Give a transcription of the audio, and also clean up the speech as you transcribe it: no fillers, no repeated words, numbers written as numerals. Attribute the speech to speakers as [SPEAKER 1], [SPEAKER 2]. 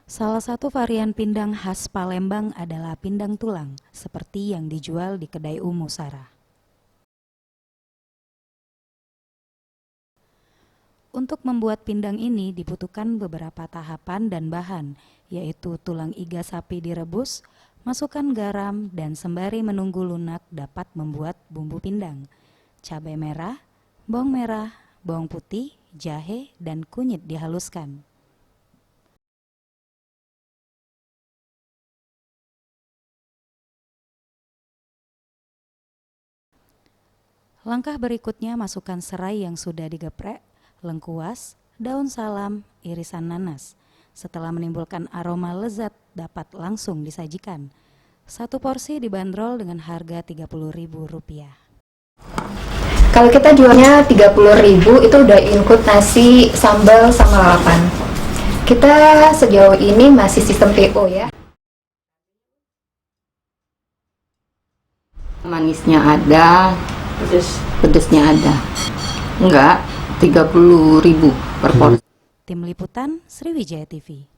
[SPEAKER 1] Salah satu varian pindang khas Palembang adalah pindang tulang, seperti yang dijual di kedai Umu Sarah. Untuk membuat pindang ini dibutuhkan beberapa tahapan dan bahan, yaitu tulang iga sapi direbus, masukkan garam, dan sembari menunggu lunak dapat membuat bumbu pindang, cabai merah, bawang putih, jahe, dan kunyit dihaluskan. Langkah berikutnya masukkan serai yang sudah digeprek, lengkuas, daun salam, irisan nanas. Setelah menimbulkan aroma lezat dapat langsung disajikan. Satu porsi dibanderol dengan harga Rp30.000.
[SPEAKER 2] Kalau kita jualnya 30.000 itu udah include nasi, sambal, sama lalapan. Kita sejauh ini masih sistem PO ya.
[SPEAKER 3] Manisnya ada, pedesnya ada. Enggak, 30.000 per porsi.
[SPEAKER 1] Tim Liputan Sriwijaya TV.